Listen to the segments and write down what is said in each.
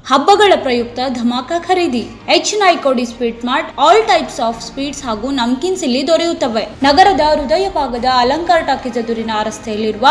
ಹಬ್ಬಗಳ ಪ್ರಯುಕ್ತ ಧಮಾಕ ಖರೀದಿ. H Naikodi sweet mart all types of sweets ಹಾಗೂ ನಮ್ಕಿನ್ಸ್ ಇಲ್ಲಿ ದೊರೆಯುತ್ತವೆ. ನಗರದ ಹೃದಯ ಭಾಗದ ಅಲಂಕಾರ ಟಾಕೀಸ್ ಎದುರಿನ ರಸ್ತೆಯಲ್ಲಿರುವ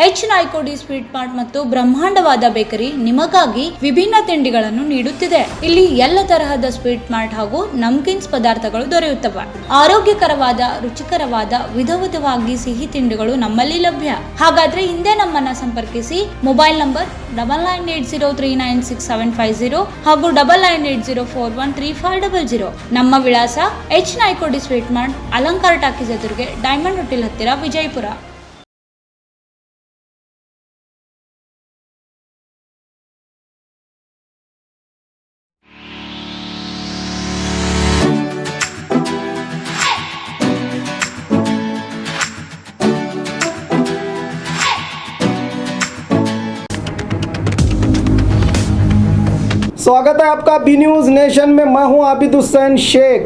ಎಚ್ ನಾಯ್ಕೋಡಿ ಸ್ವೀಟ್ ಮಾರ್ಟ್ ಮತ್ತು ಬ್ರಹ್ಮಾಂಡವಾದ ಬೇಕರಿ ನಿಮಗಾಗಿ ವಿಭಿನ್ನ ತಿಂಡಿಗಳನ್ನು ನೀಡುತ್ತಿದೆ. ಇಲ್ಲಿ ಎಲ್ಲ ತರಹದ ಸ್ವೀಟ್ ಮಾರ್ಟ್ ಹಾಗೂ ನಮ್ಕಿನ್ಸ್ ಪದಾರ್ಥಗಳು ದೊರೆಯುತ್ತವೆ. ಆರೋಗ್ಯಕರವಾದ, ರುಚಿಕರವಾದ, ವಿಧವಾಗಿ ಸಿಹಿ ತಿಂಡಿಗಳು ನಮ್ಮಲ್ಲಿ ಲಭ್ಯ. ಹಾಗಾದ್ರೆ ಹಿಂದೆ ನಮ್ಮನ್ನ ಸಂಪರ್ಕಿಸಿ. ಮೊಬೈಲ್ ನಂಬರ್ 9980396750 ಹಾಗೂ 9980413500. ನಮ್ಮ ವಿಳಾಸ ಎಚ್ ನಾಯ್ಕೋಡಿ ಸ್ವೀಟ್ ಮಾರ್ಟ್, ಅಲಂಕಾರ ಟಾಕೀಸ್ ಎದುರಿಗೆ, ಡೈಮಂಡ್ ಹೋಟೆಲ್ ಹತ್ತಿರ, ವಿಜಯಪುರ. स्वागत है आपका बी न्यूज़ नेशन में। मैं हूं आबिद हुसैन शेख।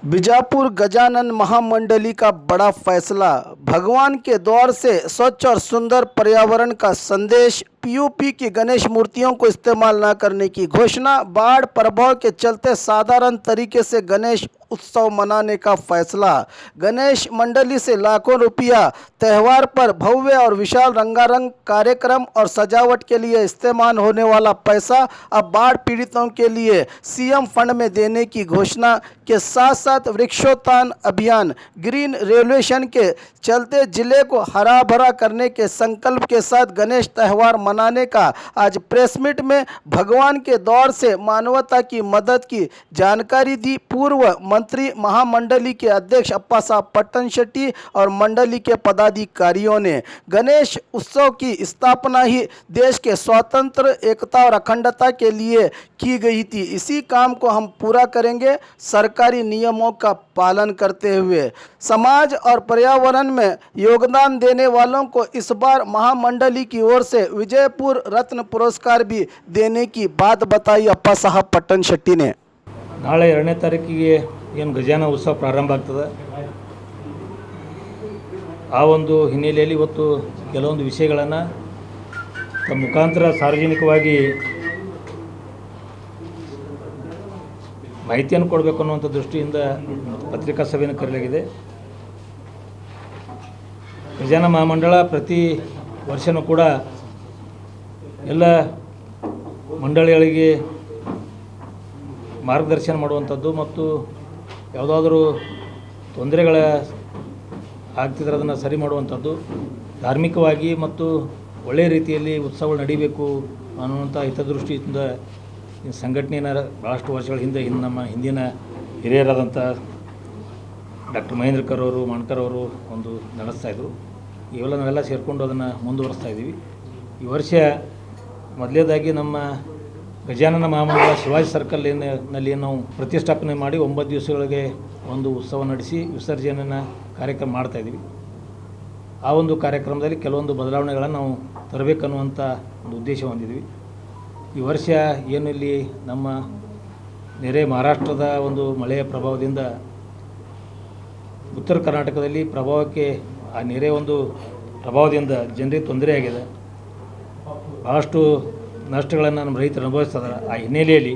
बीजापुर गजानन महामंडली का बड़ा फैसला। भगवान के द्वार से स्वच्छ और सुंदर पर्यावरण का संदेश। पीओपी की गणेश मूर्तियों को इस्तेमाल न करने की घोषणा। बाढ़ प्रभाव के चलते साधारण तरीके से गणेश उत्सव मनाने का फैसला। गणेश मंडली से लाखों रुपया त्यौहार पर भव्य और विशाल रंगारंग कार्यक्रम और सजावट के लिए इस्तेमाल होने वाला पैसा अब बाढ़ पीड़ितों के लिए सीएम फंड में देने की घोषणा के साथ साथ वृक्षोत्थान अभियान, ग्रीन रेवोल्यूशन के चलते जिले को हरा भरा करने के संकल्प के साथ गणेश त्यौहार मनाने का आज प्रेस मीट में भगवान के दौर से मानवता की मदद की जानकारी दी पूर्व मंत्री महामंडली के अध्यक्ष अप्पा साहब पट्टन शेट्टी और मंडली के पदाधिकारियों ने। गणेश उत्सव की स्थापना ही देश के स्वतंत्र, एकता और अखंडता के लिए की गई थी। इसी काम को हम पूरा करेंगे सरकारी नियमों का पालन करते हुए। समाज और पर्यावरण में योगदान देने वालों को इस बार महामंडली की ओर से विजयपुर रत्न पुरस्कार भी देने की बात बताई अप्पा साहब पट्टन शेट्टी ने। ನಾಳೆ 2ನೇ ತಾರೀಕಿಗೆ ಏನು ಗಜಾನ ಉತ್ಸವ ಪ್ರಾರಂಭ ಆಗ್ತದೆ, ಆ ಒಂದು ಹಿನ್ನೆಲೆಯಲ್ಲಿ ಇವತ್ತು ಕೆಲವೊಂದು ವಿಷಯಗಳನ್ನು ತಮ್ಮ ಮುಖಾಂತರ ಸಾರ್ವಜನಿಕವಾಗಿ ಮಾಹಿತಿಯನ್ನು ಕೊಡಬೇಕು ಅನ್ನುವಂಥ ದೃಷ್ಟಿಯಿಂದ ಪತ್ರಿಕಾ ಸಭೆಯನ್ನು ಕರೆಯಲಾಗಿದೆ. ಗಜಾನ ಮಹಾಮಂಡಳ ಪ್ರತಿ ವರ್ಷವೂ ಕೂಡ ಎಲ್ಲ ಮಂಡಳಿಗಳಿಗೆ ಮಾರ್ಗದರ್ಶನ ಮಾಡುವಂಥದ್ದು ಮತ್ತು ಯಾವುದಾದ್ರೂ ತೊಂದರೆಗಳ ಆಗ್ತಿದ್ರೆ ಅದನ್ನು ಸರಿ ಮಾಡುವಂಥದ್ದು, ಧಾರ್ಮಿಕವಾಗಿ ಮತ್ತು ಒಳ್ಳೆಯ ರೀತಿಯಲ್ಲಿ ಉತ್ಸವಗಳು ನಡೀಬೇಕು ಅನ್ನುವಂಥ ಹಿತದೃಷ್ಟಿಯಿಂದ ಈ ಸಂಘಟನೆಯನ್ನು ಭಾಳಷ್ಟು ವರ್ಷಗಳ ನಮ್ಮ ಹಿಂದಿನ ಹಿರಿಯರಾದಂಥ ಡಾಕ್ಟರ್ ಮಹೇಂದ್ರ ಕರ್ ಅವರು, ಮಾಣ್ಕರ್ ಅವರು ಒಂದು ನಡೆಸ್ತಾಯಿದ್ರು. ಇವೆಲ್ಲ ನಾವೆಲ್ಲ ಸೇರಿಕೊಂಡು ಅದನ್ನು ಮುಂದುವರಿಸ್ತಾ ಇದ್ದೀವಿ. ಈ ವರ್ಷ ಮೊದಲೇದಾಗಿ ನಮ್ಮ ಗಜಾನನ ಮಹಾಮಂಡಲ ಶಿವಾಜಿ ಸರ್ಕಲ್ನಲ್ಲಿ ನಾವು ಪ್ರತಿಷ್ಠಾಪನೆ ಮಾಡಿ 9 ದಿವಸಗಳಿಗೆ ಒಂದು ಉತ್ಸವ ನಡೆಸಿ ವಿಸರ್ಜನೆಯ ಕಾರ್ಯಕ್ರಮ ಮಾಡ್ತಾಯಿದ್ದೀವಿ. ಆ ಒಂದು ಕಾರ್ಯಕ್ರಮದಲ್ಲಿ ಕೆಲವೊಂದು ಬದಲಾವಣೆಗಳನ್ನು ನಾವು ತರಬೇಕನ್ನುವಂಥ ಒಂದು ಉದ್ದೇಶ ಹೊಂದಿದ್ವಿ. ಈ ವರ್ಷ ಏನು ಇಲ್ಲಿ ನಮ್ಮ ನೆರೆ ಮಹಾರಾಷ್ಟ್ರದ ಒಂದು ಮಳೆಯ ಪ್ರಭಾವದಿಂದ ಉತ್ತರ ಕರ್ನಾಟಕದಲ್ಲಿ ಪ್ರಭಾವಕ್ಕೆ ಆ ನೆರೆ ಒಂದು ಪ್ರಭಾವದಿಂದ ಜನರಿಗೆ ತೊಂದರೆಯಾಗಿದೆ. ಭಾಳಷ್ಟು ನಷ್ಟಗಳನ್ನು ನಮ್ಮ ರೈತರು ಅನುಭವಿಸ್ತಿದ್ದಾರೆ. ಆ ಹಿನ್ನೆಲೆಯಲ್ಲಿ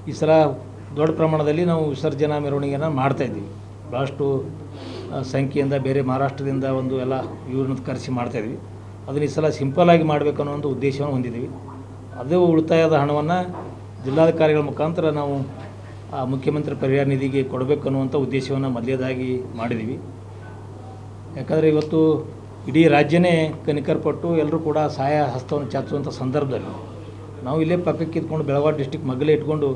ಈ ಸಲ ದೊಡ್ಡ ಪ್ರಮಾಣದಲ್ಲಿ ನಾವು ವಿಸರ್ಜನಾ ಮೆರವಣಿಗೆಯನ್ನು ಮಾಡ್ತಾಯಿದ್ದೀವಿ. ಭಾಳಷ್ಟು ಸಂಖ್ಯೆಯಿಂದ ಬೇರೆ ಮಹಾರಾಷ್ಟ್ರದಿಂದ ಒಂದು ಎಲ್ಲ ಇವ್ರನ್ನ ಕರೆಸಿ ಮಾಡ್ತಾಯಿದ್ವಿ. ಅದನ್ನು ಈ ಸಲ ಸಿಂಪಲ್ಲಾಗಿ ಮಾಡಬೇಕು ಅನ್ನೋ ಒಂದು ಉದ್ದೇಶವನ್ನು ಹೊಂದಿದ್ದೀವಿ. ಅದು ಉಳಿತಾಯದ ಹಣವನ್ನು ಜಿಲ್ಲಾಧಿಕಾರಿಗಳ ಮುಖಾಂತರ ನಾವು ಆ ಮುಖ್ಯಮಂತ್ರಿ ಪರಿಹಾರ ನಿಧಿಗೆ ಕೊಡಬೇಕು ಅನ್ನುವಂಥ ಉದ್ದೇಶವನ್ನು ಮೊದಲೇದಾಗಿ ಮಾಡಿದ್ದೀವಿ. ಯಾಕಂದರೆ ಇವತ್ತು ಇಡೀ ರಾಜ್ಯನೇ ಕನಿಕರಪಟ್ಟು ಎಲ್ಲರೂ ಕೂಡ ಸಹಾಯ ಹಸ್ತವನ್ನು ಚಾಚುವಂಥ ಸಂದರ್ಭದಲ್ಲಿ ನಾವು ಇಲ್ಲೇ ಪಕ್ಕಕ್ಕೆ ಇದ್ಕೊಂಡು ಬೆಳಗಾವಿ ಡಿಸ್ಟಿಕ್ ಮಗ್ಗಲೇ ಇಟ್ಕೊಂಡು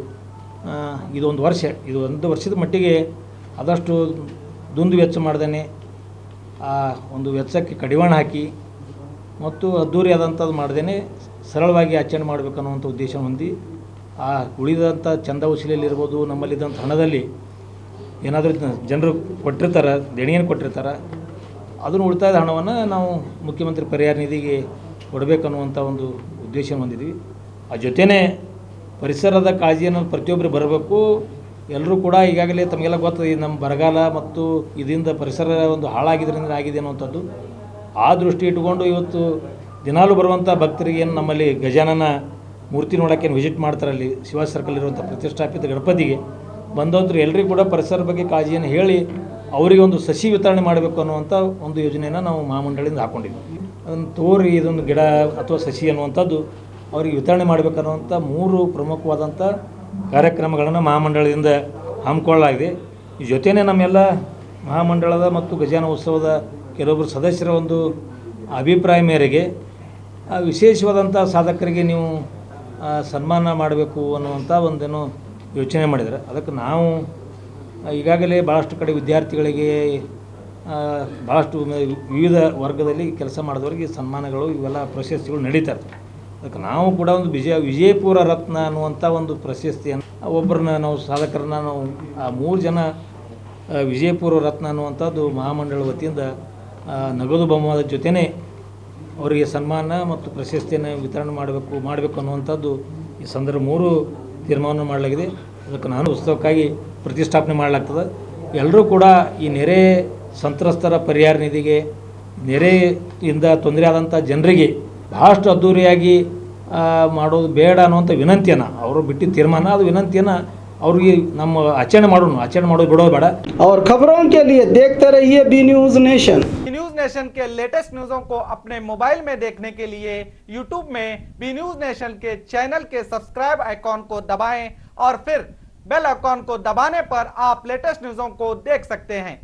ಒಂದು ವರ್ಷದ ಮಟ್ಟಿಗೆ ಆದಷ್ಟು ದುಂದು ವೆಚ್ಚ ಮಾಡ್ದೇ ಆ ಒಂದು ವೆಚ್ಚಕ್ಕೆ ಕಡಿವಾಣ ಹಾಕಿ ಮತ್ತು ಅದ್ದೂರಿ ಆದಂಥದ್ದು ಮಾಡ್ದೇ ಸರಳವಾಗಿ ಆಚರಣೆ ಮಾಡಬೇಕು ಅನ್ನುವಂಥ ಉದ್ದೇಶ ಹೊಂದಿ ಆ ಉಳಿದಂಥ ಚಂದ ವಸೂಲಿಯಲ್ಲಿರ್ಬೋದು, ನಮ್ಮಲ್ಲಿದ್ದಂಥ ಹಣದಲ್ಲಿ ಏನಾದರೂ ಜನರು ಕೊಟ್ಟಿರ್ತಾರೆ, ದೇಣಿಗೆಯನ್ನು ಕೊಟ್ಟಿರ್ತಾರೆ, ಅದನ್ನು ಉಳಿತಾಯದ ಹಣವನ್ನು ನಾವು ಮುಖ್ಯಮಂತ್ರಿ ಪರಿಹಾರ ನಿಧಿಗೆ ಕೊಡಬೇಕನ್ನುವಂಥ ಒಂದು ಉದ್ದೇಶ ಹೊಂದಿದ್ವಿ. ಆ ಜೊತೆಯೇ ಪರಿಸರದ ಕಾಳಜಿಯನ್ನು ಪ್ರತಿಯೊಬ್ಬರು ಬರಬೇಕು. ಎಲ್ಲರೂ ಕೂಡ ಈಗಾಗಲೇ ತಮಗೆಲ್ಲ ಗೊತ್ತದೆ ನಮ್ಮ ಬರಗಾಲ ಮತ್ತು ಇದರಿಂದ ಪರಿಸರ ಒಂದು ಹಾಳಾಗಿದ್ದರಿಂದ ಆಗಿದೆ ಅನ್ನುವಂಥದ್ದು. ಆ ದೃಷ್ಟಿ ಇಟ್ಟುಕೊಂಡು ಇವತ್ತು ದಿನಾಲೂ ಬರುವಂಥ ಭಕ್ತರಿಗೆ ಏನು ನಮ್ಮಲ್ಲಿ ಗಜಾನನ ಮೂರ್ತಿ ನೋಡೋಕ್ಕೆ ವಿಸಿಟ್ ಮಾಡ್ತಾರೆ ಅಲ್ಲಿ ಶಿವಾಜಿ ಸರ್ಕಲ್ ಇರುವಂಥ ಪ್ರತಿಷ್ಠಾಪಿತ ಗಣಪತಿಗೆ ಬಂದವಂತರು ಎಲ್ಲರಿಗೂ ಕೂಡ ಪರಿಸರ ಬಗ್ಗೆ ಕಾಳಜಿಯನ್ನು ಹೇಳಿ ಅವರಿಗೆ ಒಂದು ಸಸಿ ವಿತರಣೆ ಮಾಡಬೇಕು ಅನ್ನುವಂಥ ಒಂದು ಯೋಜನೆಯನ್ನು ನಾವು ಮಹಾಮಂಡಳಿಯಿಂದ ಹಾಕ್ಕೊಂಡಿದ್ವಿ. ಅದನ್ನು ತೋರಿ ಇದೊಂದು ಗಿಡ ಅಥವಾ ಸಸಿ ಅನ್ನುವಂಥದ್ದು ಅವರಿಗೆ ವಿತರಣೆ ಮಾಡಬೇಕನ್ನುವಂಥ 3 ಪ್ರಮುಖವಾದಂಥ ಕಾರ್ಯಕ್ರಮಗಳನ್ನು ಮಹಾಮಂಡಳದಿಂದ ಹಮ್ಮಿಕೊಳ್ಳಲಾಗಿದೆ. ಈ ಜೊತೆಯೇ ನಮ್ಮೆಲ್ಲ ಮಹಾಮಂಡಳದ ಮತ್ತು ಗಜಾನ ಉತ್ಸವದ ಕೆಲವೊಬ್ಬರು ಸದಸ್ಯರ ಒಂದು ಅಭಿಪ್ರಾಯ ಮೇರೆಗೆ ವಿಶೇಷವಾದಂಥ ಸಾಧಕರಿಗೆ ನೀವು ಸನ್ಮಾನ ಮಾಡಬೇಕು ಅನ್ನುವಂಥ ಒಂದೇನು ಯೋಚನೆ ಮಾಡಿದ್ದಾರೆ. ಅದಕ್ಕೆ ನಾವು ಈಗಾಗಲೇ ಭಾಳಷ್ಟು ಕಡೆ ವಿದ್ಯಾರ್ಥಿಗಳಿಗೆ ಭಾಳಷ್ಟು ವಿವಿಧ ವರ್ಗದಲ್ಲಿ ಕೆಲಸ ಮಾಡಿದವರಿಗೆ ಸನ್ಮಾನಗಳು ಇವೆಲ್ಲ ಪ್ರಶಸ್ತಿಗಳು ನಡೀತಾರೆ. ಅದಕ್ಕೆ ನಾವು ಕೂಡ ಒಂದು ವಿಜಯಪುರ ರತ್ನ ಅನ್ನುವಂಥ ಒಂದು ಪ್ರಶಸ್ತಿಯನ್ನು ಒಬ್ಬರನ್ನ ನಾವು ಸಾಧಕರನ್ನ ನಾವು ಆ 3 ಜನ ವಿಜಯಪುರ ರತ್ನ ಅನ್ನುವಂಥದ್ದು ಮಹಾಮಂಡಳ ವತಿಯಿಂದ ನಗದು ಬಹುಮಾನದ ಜೊತೆಯೇ ಅವರಿಗೆ ಸನ್ಮಾನ ಮತ್ತು ಪ್ರಶಸ್ತಿಯನ್ನು ವಿತರಣೆ ಮಾಡಬೇಕು ಅನ್ನುವಂಥದ್ದು ಈ ಸಂದರ್ಭ 3 ತೀರ್ಮಾನ ಮಾಡಲಾಗಿದೆ. ಅದಕ್ಕೆ ನಾನು ಉತ್ಸವಕ್ಕಾಗಿ ಪ್ರತಿಷ್ಠಾಪನೆ ಮಾಡಲಾಗ್ತದೆ. ಎಲ್ಲರೂ ಕೂಡ ಈ ನೆರೆ ಸಂತ್ರಸ್ತರ ಪರಿಹಾರ ನಿಧಿಗೆ ನೆರೆಯಿಂದ ತೊಂದರೆ ಆದಂಥ ಜನರಿಗೆ ಭಾಳಷ್ಟು ಅದ್ಧೂರಿಯಾಗಿ ಮಾಡೋದು ಬೇಡ ಅನ್ನುವಂಥ ವಿನಂತಿಯನ್ನು ಅವರು ಬಿಟ್ಟಿದ್ದ ತೀರ್ಮಾನ, ಅದು ವಿನಂತಿಯನ್ನು ಅವ್ರಿಗೆ ನಮ್ಮ ಆಚರಣೆ ಮಾಡೋದು ಬಿಡೋದು ಬೇಡ. और खबरों के लिए देखते रहिए B News Nation. News Nation के लेटेस्ट न्यूज़ों को अपने मोबाइल में देखने के लिए यूट्यूब में बी न्यूज नेशन के चैनल के सब्सक्राइब आइकॉन को दबाएं और फिर बेल आइकॉन को दबाने पर आप लेटेस्ट न्यूज़ों को देख सकते हैं।